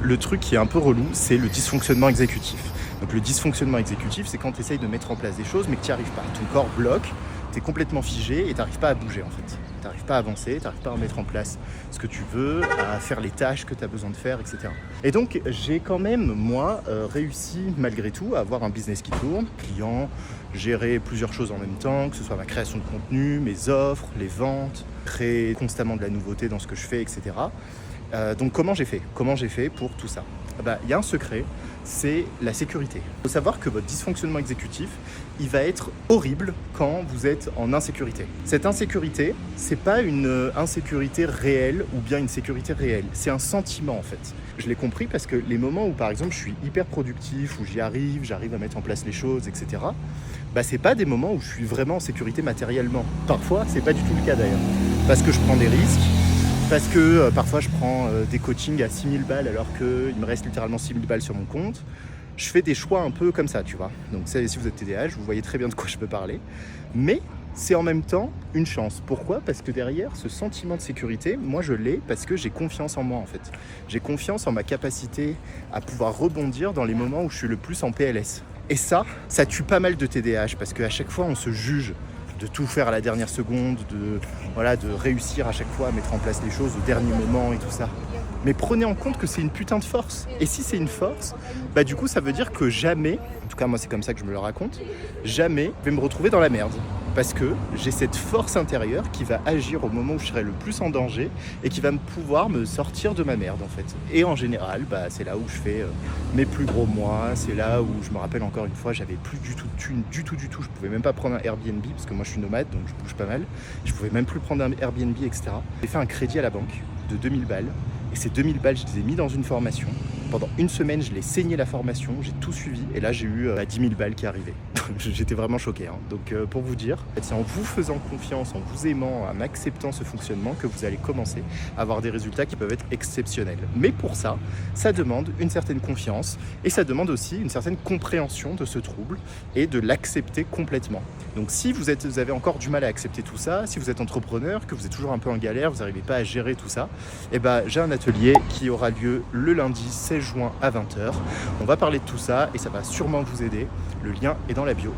Le truc qui est un peu relou, c'est le dysfonctionnement exécutif. Donc le dysfonctionnement exécutif, c'est quand tu essayes de mettre en place des choses mais que tu n'y arrives pas. Ton corps bloque, tu es complètement figé et tu n'arrives pas à bouger en fait. Tu n'arrives pas à avancer, tu n'arrives pas à mettre en place ce que tu veux, à faire les tâches que tu as besoin de faire, etc. Et donc j'ai quand même, moi, réussi malgré tout à avoir un business qui tourne, clients, gérer plusieurs choses en même temps, que ce soit ma création de contenu, mes offres, les ventes, créer constamment de la nouveauté dans ce que je fais, etc. Donc comment j'ai fait pour tout ça? Il y a un secret, c'est la sécurité. Il faut savoir que votre dysfonctionnement exécutif, il va être horrible quand vous êtes en insécurité. Cette insécurité, c'est pas une insécurité réelle ou bien une sécurité réelle, c'est un sentiment en fait. Je l'ai compris parce que les moments où par exemple je suis hyper productif, où j'arrive à mettre en place les choses, etc. C'est pas des moments où je suis vraiment en sécurité matériellement. Parfois, c'est pas du tout le cas d'ailleurs. Parce que je prends des risques, parce que parfois je prends des coachings à 6000 balles alors qu'il me reste littéralement 6000 balles sur mon compte. Je fais des choix un peu comme ça, tu vois. Donc si vous êtes TDAH, vous voyez très bien de quoi je peux parler. Mais c'est en même temps une chance. Pourquoi? Parce que derrière ce sentiment de sécurité, moi je l'ai parce que j'ai confiance en moi en fait. J'ai confiance en ma capacité à pouvoir rebondir dans les moments où je suis le plus en PLS. Et ça tue pas mal de TDAH parce qu'à chaque fois on se juge de tout faire à la dernière seconde, de réussir à chaque fois à mettre en place les choses au dernier moment et tout ça. Mais prenez en compte que c'est une putain de force. Et si c'est une force, du coup ça veut dire que jamais, en tout cas moi c'est comme ça que je me le raconte, jamais je vais me retrouver dans la merde. Parce que j'ai cette force intérieure qui va agir au moment où je serai le plus en danger et qui va pouvoir me sortir de ma merde en fait. Et en général, c'est là où je fais mes plus gros mois, c'est là où je me rappelle encore une fois, j'avais plus du tout de thunes, du tout, je pouvais même pas prendre un Airbnb parce que moi je suis nomade donc je bouge pas mal, je pouvais même plus prendre un Airbnb, etc. J'ai fait un crédit à la banque de 2000 balles et ces 2000 balles je les ai mis dans une formation. Pendant une semaine, je l'ai saigné la formation, j'ai tout suivi et là j'ai eu 10 000 balles qui arrivaient. J'étais vraiment choqué. Donc pour vous dire, c'est en vous faisant confiance, en vous aimant, en acceptant ce fonctionnement que vous allez commencer à avoir des résultats qui peuvent être exceptionnels. Mais pour ça, ça demande une certaine confiance et ça demande aussi une certaine compréhension de ce trouble et de l'accepter complètement. Donc si vous avez encore du mal à accepter tout ça, si vous êtes entrepreneur, que vous êtes toujours un peu en galère, vous n'arrivez pas à gérer tout ça, j'ai un atelier qui aura lieu le lundi 16 juin à 20h. On va parler de tout ça et ça va sûrement vous aider. Le lien est dans la bio.